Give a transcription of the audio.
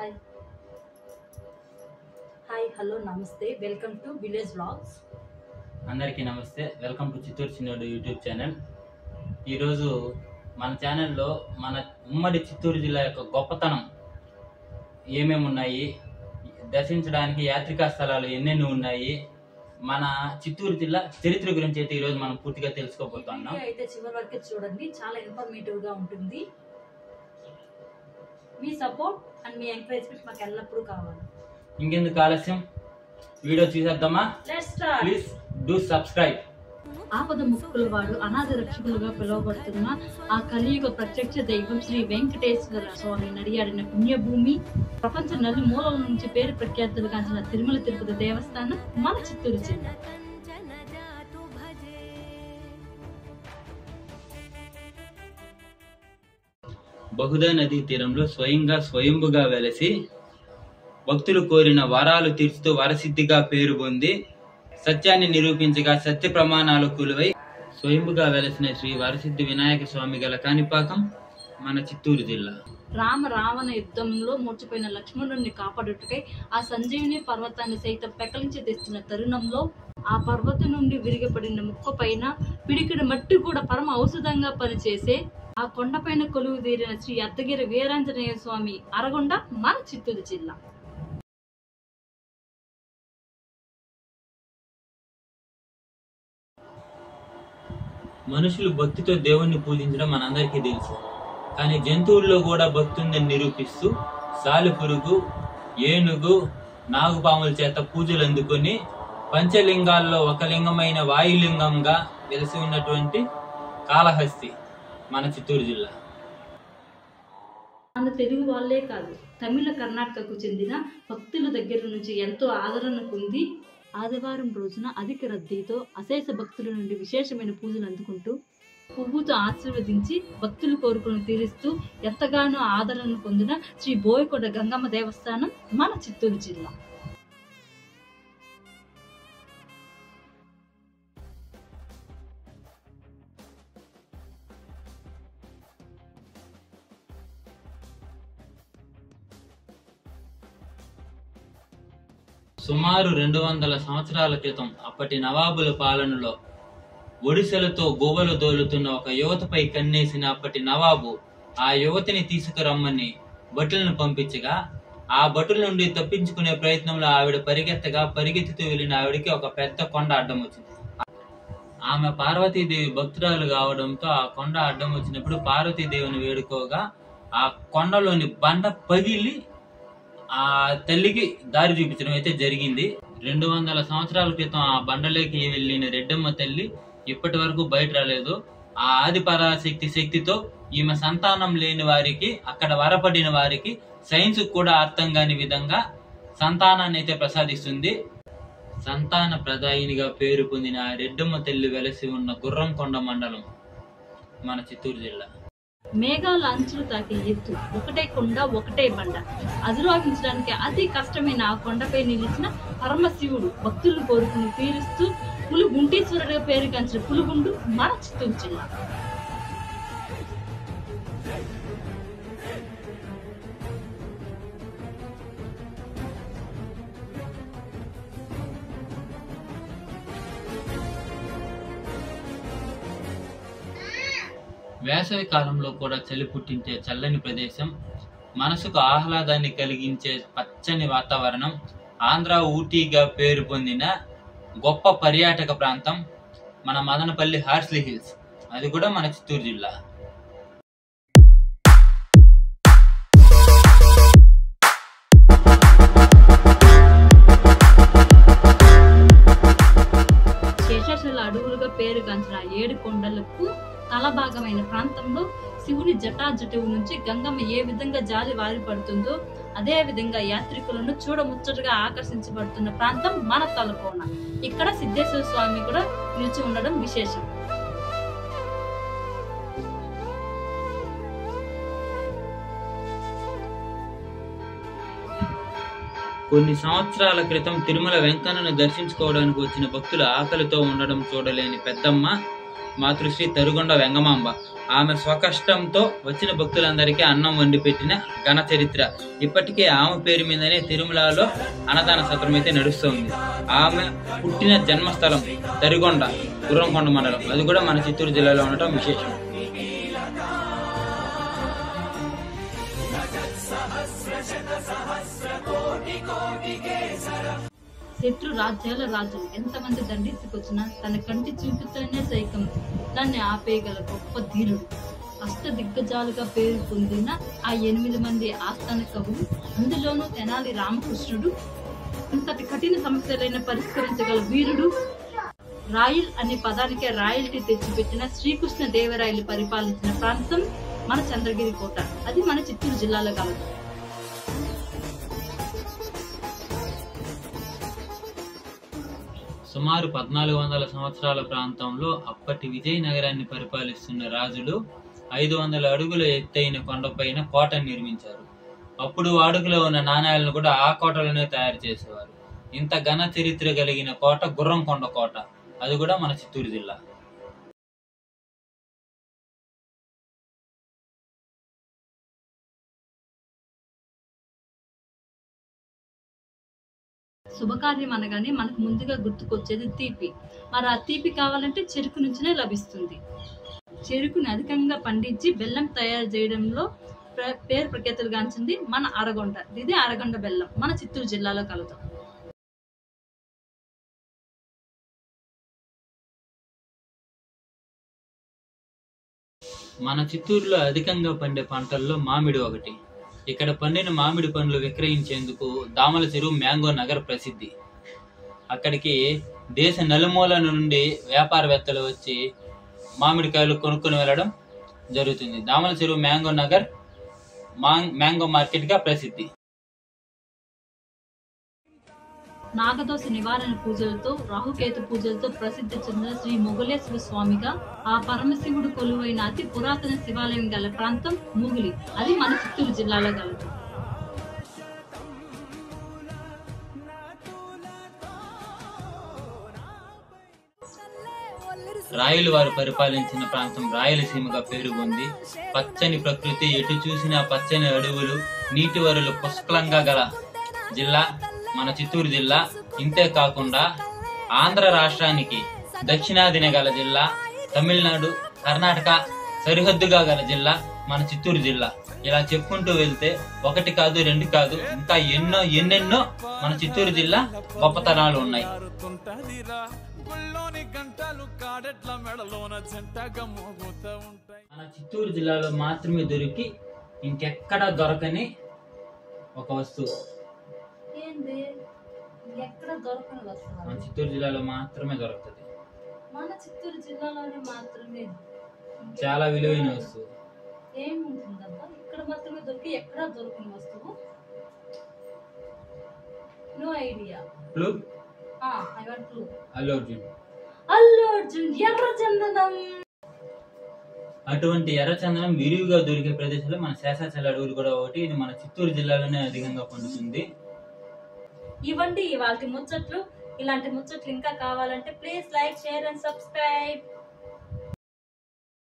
Hi hi hello నమస్తే welcome to village vlogs. అందరికీ నమస్తే. వెల్కమ్ టు చిత్తూరు చిన్నోడు యూట్యూబ్ ఛానల్. ఈరోజు మన ఛానల్లో మన ఉమ్మడి చిత్తూరు జిల్లా యొక్క గొప్పతనం ఏమేమి ఉన్నాయి, దర్శించడానికి యాత్రికా స్థలాలు ఎన్నెన్ని ఉన్నాయి, మన చిత్తూరు జిల్లా చరిత్ర గురించి అయితే ఈరోజు మనం పూర్తిగా తెలుసుకోబోతున్నాం. అయితే చివరి వరకు చూడండి, చాలా ఇన్ఫర్మేటివ్ గా ఉంటుంది. మీ సపోర్ట్ అండ్ మీ ఎంకరేజ్మెంట్ మాకు ఎల్లప్పుడూ కావాలి. ఇంకెందుకు ఆలస్యం, వీడియో చూసేద్దామా? Let's start. Please do subscribe. ఆపద ముక్కుల వాడు అనాథ రక్షకులుగా పిలువబడుతున్న ఆ కలియుగ ప్రత్యక్ష దైవం శ్రీ వెంకటేశ్వర స్వామి నడియాడిన పుణ్యభూమి, ప్రపంచ నలుమూలల నుంచి పేరు ప్రఖ్యాతులు గాంచిన తిరుమల తిరుపతి దేవస్థానం మన చిత్తూరు జిల్లా. బహుదా నదీ తీరంలో స్వయంభుగా వెలసి భక్తులు కోరిన వరాలు తీర్చుతూ వరసిద్ధిగా పేరు పొంది సత్యాన్ని నిరూపించగా సత్య ప్రమాణాలు కొలువై స్వయంభుగా వెలసిన శ్రీ వరసిద్ధి వినాయక స్వామి గల కాణిపాకం మన చిత్తూరు జిల్లా. రావణ యుద్ధంలో మూర్చిపోయిన లక్ష్మణుడిని కాపాడుటకై ఆ సంజీవిని పర్వతాన్ని సైతం పెకలించి తెస్తున్న తరుణంలో ఆ పర్వతం నుండి విరిగపడిన ముక్క పైన పిడికిడి మట్టి కూడా పరమ ఔషధంగా పనిచేసే ఆ కొండపైన కొలువు తీరిన శ్రీ అద్దగిరి వీరాంజనేయ స్వామి అరగొండ మన చిత్తూరు జిల్లా. మనుషులు భక్తితో దేవుణ్ణి పూజించడం మనందరికీ తెలుసు, కానీ జంతువుల్లో కూడా భక్తి ఉందని నిరూపిస్తూ సాలెపురుగు, ఏనుగు, నాగుపాముల చేత పూజలు అందుకొని పంచలింగాల్లో ఒక లింగమైన వాయులింగంగా వెలిసి ఉన్నటువంటి కాళహస్తి మన చిత్తూరు జిల్లా. మన తెలుగు వాళ్ళే కాదు, తమిళ కర్ణాటకకు చెందిన భక్తుల దగ్గర నుంచి ఎంతో ఆదరణ పొంది ఆదివారం రోజున అధిక రద్దీతో అశేష భక్తుల నుండి విశేషమైన పూజలు అందుకుంటూ పువ్వుతో ఆశీర్వదించి భక్తుల కోరికలను తీరుస్తూ ఎంతగానో ఆదరణ పొందిన శ్రీ బోయకొండ గంగమ్మ దేవస్థానం మన చిత్తూరు జిల్లా. సుమారు 200 సంవత్సరాల క్రితం అప్పటి నవాబుల పాలనలో ఒడిసెలతో గోవలు దోలుతున్న ఒక యువతపై కన్నేసిన అప్పటి నవాబు ఆ యువతిని తీసుకురమ్మని భటులను పంపించగా ఆ భటుల నుండి తప్పించుకునే ప్రయత్నంలో ఆవిడ పరిగెత్తుతూ వెళ్లిన ఆవిడకి ఒక పెద్ద కొండ అడ్డం వచ్చింది. ఆమె పార్వతీదేవి భక్తురాలు కావడంతో ఆ కొండ అడ్డం వచ్చినప్పుడు పార్వతీదేవిని వేడుకోగా ఆ కొండలోని బండ పగిలి ఆ తల్లికి దారి చూపించడం అయితే జరిగింది. 200 సంవత్సరాల క్రితం ఆ బండలోకి వెళ్ళిన రెడ్డమ్మ తల్లి ఇప్పటి వరకు బయట రాలేదు. ఆ ఆది పరాశక్తి శక్తితో ఈమె సంతానం లేని వారికి, అక్కడ వరపడిన వారికి సైన్స్ కూడా అర్థం కాని విధంగా సంతానాన్ని అయితే ప్రసాదిస్తుంది. సంతాన ప్రదాయినిగా పేరు పొందిన ఆ రెడ్డమ్మ తల్లి వెలసి ఉన్న గుర్రంకొండ మండలం మన చిత్తూరు జిల్లా. మేఘాల అంచులు తాకే ఎత్తు, ఒకటే కొండ ఒకటే బండ, అధిరోహించడానికి అతి కష్టమైన ఆ కొండపై నిలిచిన పరమశివుడు భక్తుల కోరికను తీరుస్తూ పులుగుంటేశ్వరుడిగా పేరుగాంచిన పులుగుండు మన చిత్తూరు జిల్లా. వేసవి కాలంలో కూడా చలి పుట్టించే చల్లని ప్రదేశం, మనసుకు ఆహ్లాదాన్ని కలిగించే పచ్చని వాతావరణం, ఆంధ్ర ఊటీగా పేరు పొందిన గొప్ప పర్యాటక ప్రాంతం మన మదనపల్లి హార్స్లీ హిల్స్, అది కూడా మన చిత్తూరు జిల్లా. శేషాచల అడవులుగా పేరుగాంచిన 7 కొండలకు తలభాగమైన ప్రాంతంలో శివుని జటాజటువు నుంచి గంగమ్మ ఏ విధంగా జాలి వారి పడుతుందో అదే విధంగా యాత్రికులను చూడముచ్చటగా ఆకర్షించబడుతున్న ప్రాంతం మన తలకోన. ఇక్కడ సిద్ధేశ్వర స్వామి కూడా నిలిచి ఉండడం విశేషం. కొన్ని సంవత్సరాల క్రితం తిరుమల వెంకన్నను దర్శించుకోవడానికి వచ్చిన భక్తుల ఆకలితో ఉండడం చూడలేని పెద్దమ్మ మాతృశ్రీ తరుగొండ వెంగమాంబ. ఆమె స్వకష్టంతో వచ్చిన భక్తులందరికీ అన్నం వండి పెట్టిన ఘన చరిత్ర. ఇప్పటికే ఆమె పేరు మీదనే తిరుమలలో అన్నదాన సత్రం అయితే నడుస్తుంది. ఆమె పుట్టిన జన్మస్థలం తరిగొండ, గుర్రంకొండ మండలం, అది కూడా మన చిత్తూరు జిల్లాలో ఉండటం విశేషం. శత్రు రాజ్యాల రాజు ఎంతమంది దండెత్తుకొచ్చినా తన కంటి చూపుతోనే సైతం దాన్ని ఆపేయగల గొప్ప ధీరుడు. అష్ట దిగ్గజాలుగా పేరు పొందిన ఆ 8 మంది ఆస్థాన కవులు, అందులోనూ తెనాలి రామకృష్ణుడు ఇంతటి కఠిన సమస్యలైన పరిష్కరించగల వీరుడు. రాయల్ అనే పదానికే రాయల్టీ తెచ్చిపెట్టిన శ్రీకృష్ణ దేవరాయలు పరిపాలించిన ప్రాంతం మన చంద్రగిరి కోట. అది మన చిత్తూరు జిల్లాలో కలదు. సుమారు 1400 సంవత్సరాల ప్రాంతంలో అప్పటి విజయనగరాన్ని పరిపాలిస్తున్న రాజులు 500 అడుగుల ఎత్తైన కొండపైన కోటను నిర్మించారు. అప్పుడు వాడుకలో ఉన్న నాణ్యాలను కూడా ఆ కోటలోనే తయారు చేసేవారు. ఇంత ఘన చరిత్ర కలిగిన కోట గుర్రంకొండ కోట, అది కూడా మన చిత్తూరు జిల్లా. శుభకార్యం అనగానే మనకు ముందుగా గుర్తుకొచ్చేది తీపి. మరి ఆ తీపి కావాలంటే చెరుకు నుంచినే లభిస్తుంది. చెరుకుని అధికంగా పండించి బెల్లం తయారు చేయడంలో పేరు ప్రఖ్యాతులుగాంచింది మన అరగొండ. ఇది అరగొండ బెల్లం మన చిత్తూరు జిల్లాలో కలదు. మన చిత్తూరులో అధికంగా పండే పంటల్లో మామిడి ఒకటి. ఇక్కడ పండిన మామిడి పండ్లు విక్రయించేందుకు దామల చెరువు మ్యాంగో నగర్ ప్రసిద్ధి. అక్కడికి దేశ నలుమూల నుండి వ్యాపారవేత్తలు వచ్చి మామిడికాయలు కొనుక్కొని వెళ్ళడం జరుగుతుంది. దామల చెరువు మ్యాంగో నగర్ మ్యాంగో మార్కెట్ గా ప్రసిద్ధి. నాగదోష నివారణ పూజలతో, రాహుకేతు పూజలతో ప్రసిద్ధి చెందిన శ్రీ మొగలేశ్వర స్వామిగా ఆ పరమశివుడు కొలువైన అతి పురాతన శివాలయం గల ప్రాంతం మూగిలి. అది మన చిత్తూరు జిల్లాలో గలదు. రాయలు వారు పరిపాలించిన ప్రాంతం రాయలసీమగా పేరు పొంది పచ్చని ప్రకృతి, ఎటు చూసినా పచ్చని అడవులు, నీటి వరులు పుష్కలంగా గల జిల్లా మన చిత్తూరు జిల్లా. ఇంతే కాకుండా ఆంధ్ర రాష్ట్రానికి దక్షిణాదిన గల జిల్లా, తమిళనాడు, కర్ణాటక సరిహద్దుగా గల జిల్లా మన చిత్తూరు జిల్లా. ఇలా చెప్పుకుంటూ వెళ్తే 1 కాదు 2 కాదు, ఇంకా ఎన్నెన్నో మన చిత్తూరు జిల్లా గొప్పతనాలు ఉన్నాయి. మన చిత్తూరు జిల్లాలో మాత్రమే దొరికి ఇంకెక్కడా దొరకని ఒక వస్తువు. మన చిత్తూరు జిల్లాలో మాత్రమే దొరుకుతుంది. మన చిత్తూరు జిల్లాలోనే మాత్రమే చాలా విలువైన వస్తువు. ఏముంటుందబ్బా ఇక్కడ మాత్రమే దొరికి ఎక్కడా దొరకని వస్తువు? No idea. Clue? I want clue. Allu Arjun. Allu Arjun ఎర్రచందనం. అటువంటి ఎర్రచందనం విరివిగా దొరికే ప్రదేశంలో మన శేషాచల అడవులు కూడా ఒకటి. ఇది మన చిత్తూరు జిల్లాలోనే అధికంగా పండుతుంది. ఇవ్వండి ఇవాల్టి ముచ్చట్లు. ఇలాంటి ముచ్చట్లు ఇంకా కావాలంటే please like, share and subscribe.